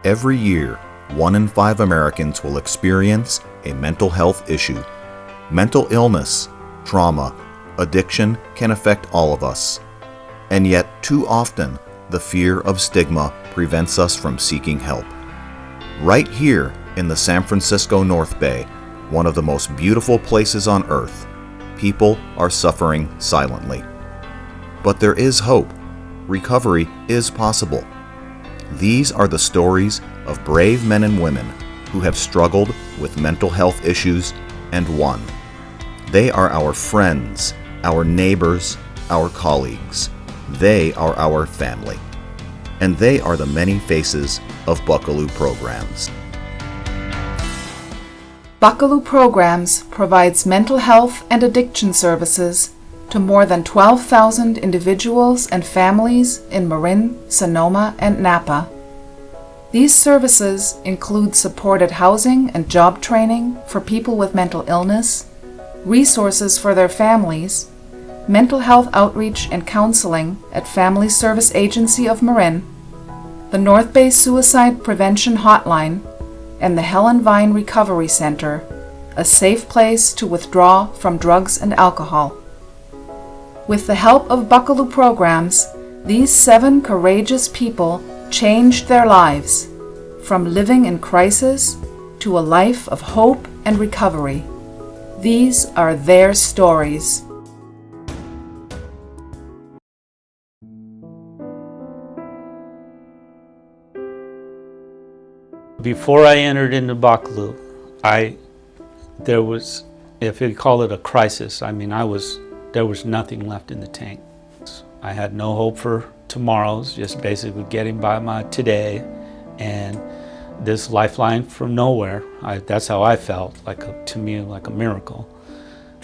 Every year, 1 in 5 Americans will experience a mental health issue. Mental illness, trauma, addiction can affect all of us. And yet, too often, the fear of stigma prevents us from seeking help. Right here in the San Francisco North Bay, one of the most beautiful places on earth, people are suffering silently. But there is hope. Recovery is possible. These are the stories of brave men and women who have struggled with mental health issues and won. They are our friends, our neighbors, our colleagues. They are our family. And they are the many faces of Buckelew programs. Buckelew Programs provides mental health and addiction services to more than 12,000 individuals and families in Marin, Sonoma, and Napa. These services include supported housing and job training for people with mental illness, resources for their families, mental health outreach and counseling at Family Service Agency of Marin, the North Bay Suicide Prevention Hotline, and the Helen Vine Recovery Center, a safe place to withdraw from drugs and alcohol. With the help of Buckelew Programs, these 7 courageous people changed their lives, from living in crisis to a life of hope and recovery. These are their stories. Before I entered into Buckelew, there was, if you call it a crisis, there was nothing left in the tank. I had no hope for tomorrows, just basically getting by my today, and this lifeline from nowhere. That's how I felt, to me, like a miracle.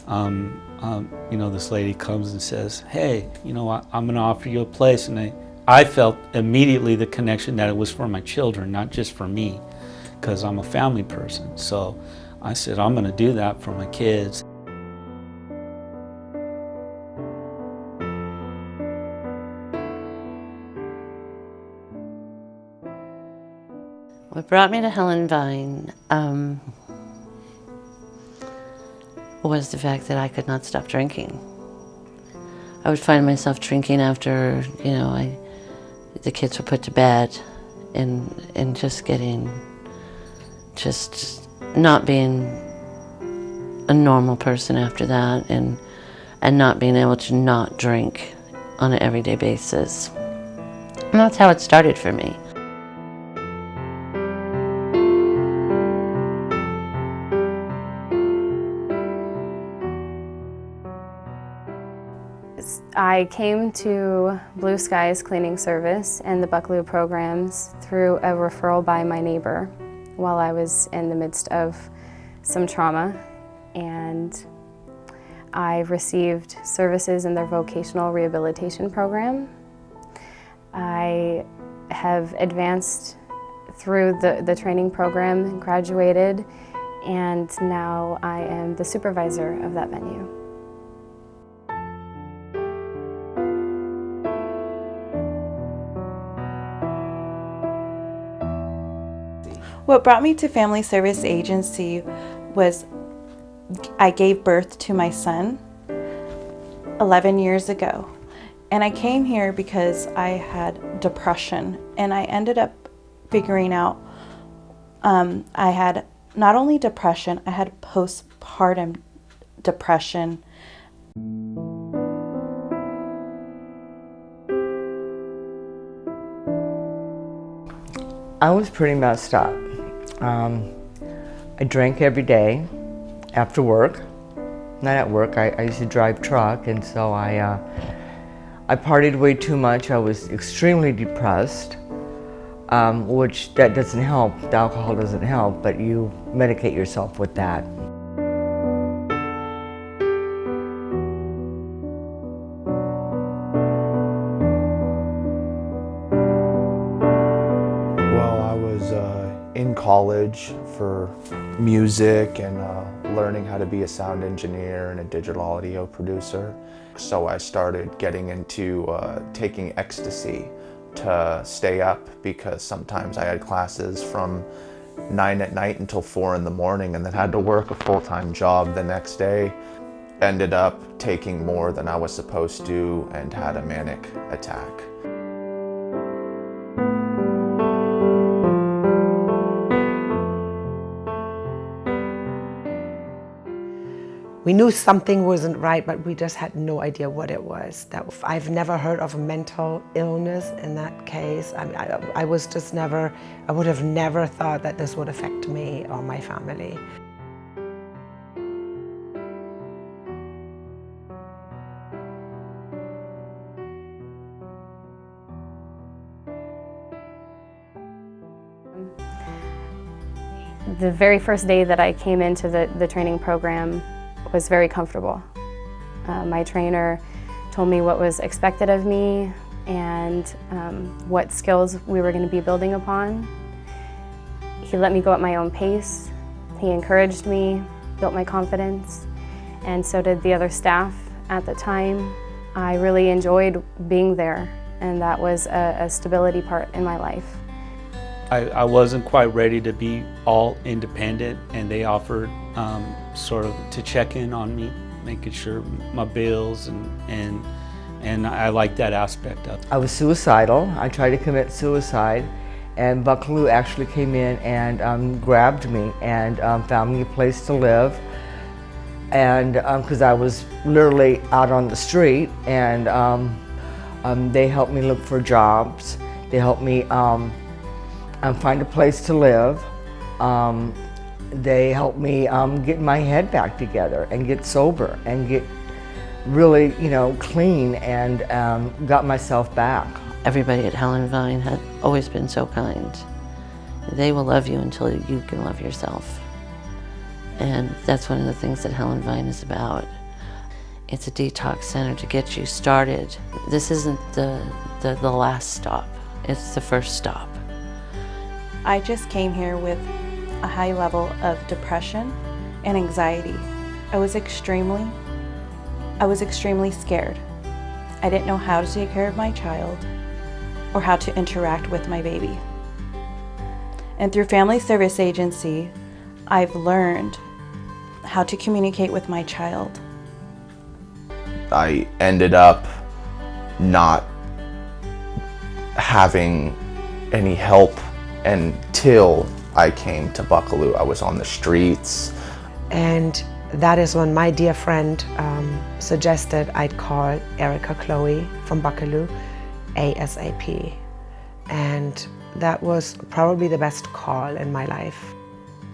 This lady comes and says, "Hey, I'm going to offer you a place," and I felt immediately the connection that it was for my children, not just for me, because I'm a family person. So I said, I'm going to do that for my kids. What brought me to Helen Vine was the fact that I could not stop drinking. I would find myself drinking after, the kids were put to bed, and just not being a normal person after that, and not being able to not drink on an everyday basis. And that's how it started for me. I came to Blue Skies Cleaning Service and the Buckelew programs through a referral by my neighbor while I was in the midst of some trauma, and I received services in their vocational rehabilitation program. I have advanced through the training program, graduated, and now I am the supervisor of that venue. What brought me to Family Service Agency was I gave birth to my son 11 years ago. And I came here because I had depression. And I ended up figuring out I had not only depression, I had postpartum depression. I was pretty messed up. I drank every day after work. Not at work, I used to drive truck, and so I partied way too much. I was extremely depressed, which that doesn't help. The alcohol doesn't help, but you medicate yourself with that. In college for music and learning how to be a sound engineer and a digital audio producer. So I started getting into taking ecstasy to stay up because sometimes I had classes from 9 at night until 4 in the morning and then had to work a full-time job the next day. Ended up taking more than I was supposed to and had a manic attack. We knew something wasn't right, but we just had no idea what it was. I've never heard of a mental illness in that case. I mean, I would have never thought that this would affect me or my family. The very first day that I came into the training program was very comfortable. My trainer told me what was expected of me and what skills we were going to be building upon. He let me go at my own pace. He encouraged me, built my confidence, and so did the other staff at the time. I really enjoyed being there, and that was a stability part in my life. I wasn't quite ready to be all independent, and they offered sort of to check in on me, making sure my bills, and I liked that aspect of it. I was suicidal. I tried to commit suicide, and Buckelew actually came in and grabbed me and found me a place to live. And because I was literally out on the street, and they helped me look for jobs. They helped me find a place to live. They helped me get my head back together and get sober and get really, clean and got myself back. Everybody at Helen Vine had always been so kind. They will love you until you can love yourself. And that's one of the things that Helen Vine is about. It's a detox center to get you started. This isn't the last stop, it's the first stop. I just came here with a high level of depression and anxiety. I was extremely scared. I didn't know how to take care of my child or how to interact with my baby. And through Family Service Agency, I've learned how to communicate with my child. I ended up not having any help until I came to Buckelew. I was on the streets. And that is when my dear friend suggested I'd call Erica Chloe from Buckelew ASAP. And that was probably the best call in my life.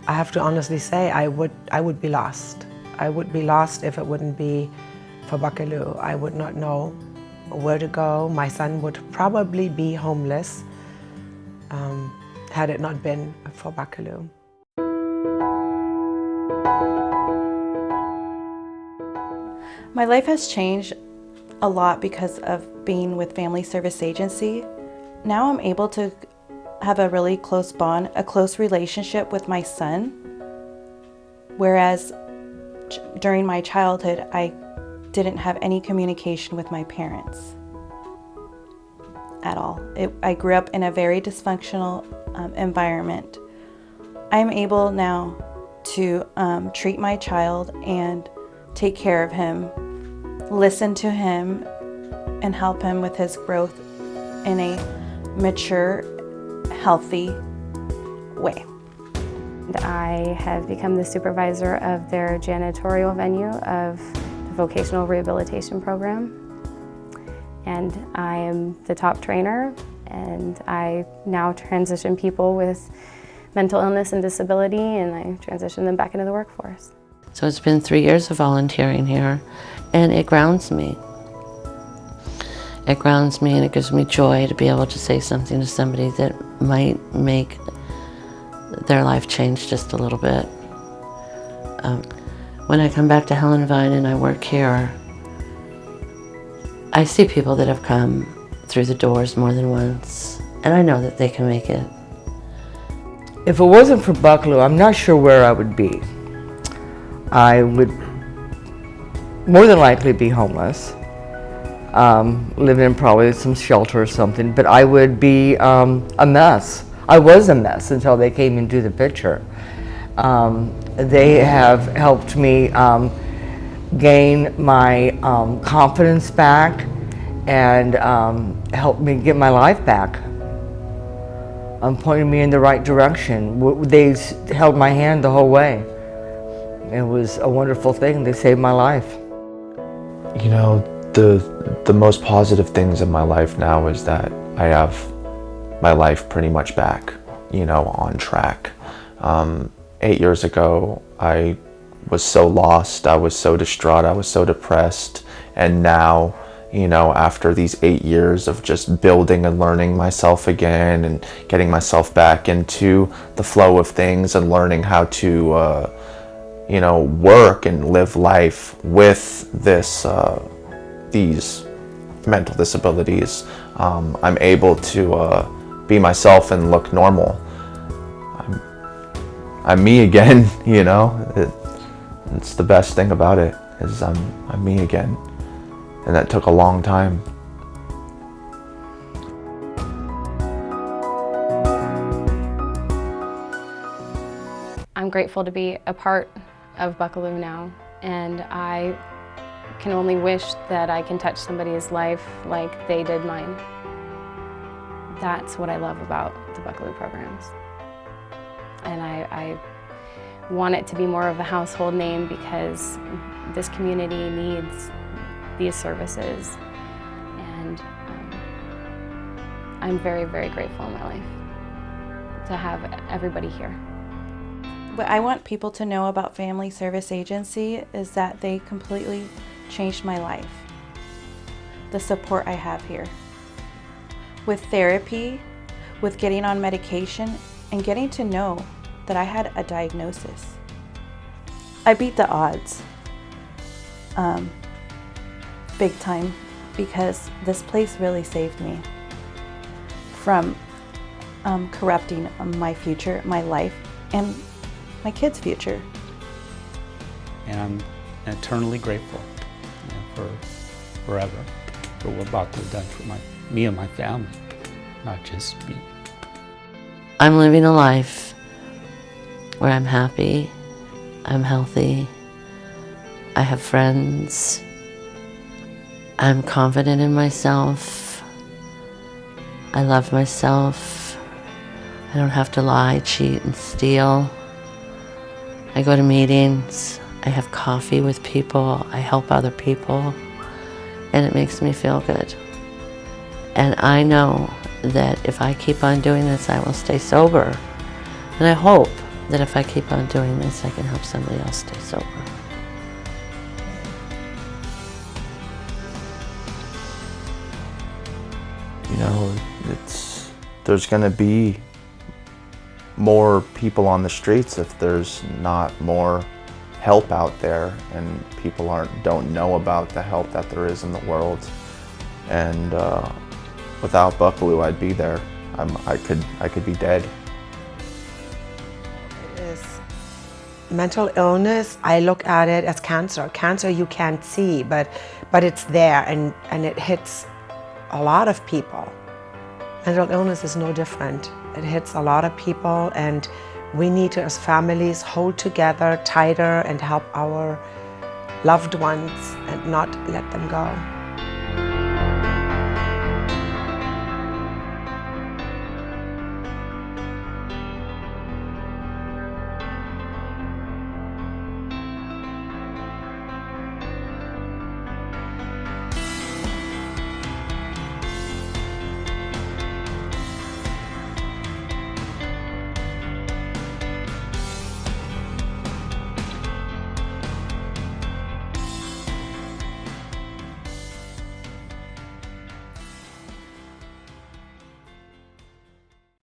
I have to honestly say I would be lost. I would be lost if it wouldn't be for Buckelew. I would not know where to go. My son would probably be homeless had it not been for Buckelew. My life has changed a lot because of being with Family Service Agency. Now I'm able to have a really close bond, a close relationship with my son, whereas during my childhood, I didn't have any communication with my parents at all. I grew up in a very dysfunctional environment. I'm able now to treat my child and take care of him, listen to him, and help him with his growth in a mature, healthy way. I have become the supervisor of their janitorial venue of the vocational rehabilitation program. And I am the top trainer, and I now transition people with mental illness and disability, and I transition them back into the workforce. So it's been 3 years of volunteering here, and it grounds me. It grounds me, and it gives me joy to be able to say something to somebody that might make their life change just a little bit. When I come back to Helen Vine and I work here, I see people that have come through the doors more than once, and I know that they can make it. If it wasn't for Buckelew, I'm not sure where I would be. I would more than likely be homeless. living in probably some shelter or something, but I would be a mess. I was a mess until they came into the picture. They have helped me gain my confidence back and helped me get my life back. Pointing me in the right direction. They held my hand the whole way. It was a wonderful thing. They saved my life. You know, the most positive things in my life now is that I have my life pretty much back, you know, on track. 8 years ago, I was so lost, I was so distraught, I was so depressed, and now, you know, after these 8 years of just building and learning myself again and getting myself back into the flow of things and learning how to, you know, work and live life with this, these mental disabilities, I'm able to be myself and look normal. I'm me again, you know. It's the best thing about it, is I'm me again. And that took a long time. I'm grateful to be a part of Buckelew now, and I can only wish that I can touch somebody's life like they did mine. That's what I love about the Buckelew programs. And I want it to be more of a household name because this community needs these services, and I'm very, very grateful in my life to have everybody here. What I want people to know about Family Service Agency is that they completely changed my life. The support I have here. With therapy, with getting on medication, and getting to know that I had a diagnosis. I beat the odds big time, because this place really saved me from corrupting my future, my life, and my kids' future. And I'm eternally grateful, you know, for forever for what Buckelew done for me and my family, not just me. I'm living a life where I'm happy, I'm healthy, I have friends, I'm confident in myself, I love myself, I don't have to lie, cheat, and steal. I go to meetings, I have coffee with people, I help other people, and it makes me feel good. And I know that if I keep on doing this, I will stay sober. And I hope that if I keep on doing this, I can help somebody else stay sober. You know, there's gonna be more people on the streets if there's not more help out there, and people don't know about the help that there is in the world. And without Buckelew, I'd be there. I could be dead. It is mental illness. I look at it as cancer. Cancer you can't see, but it's there, and it hits a lot of people. Mental illness is no different. It hits a lot of people, and we need to, as families, hold together tighter and help our loved ones and not let them go.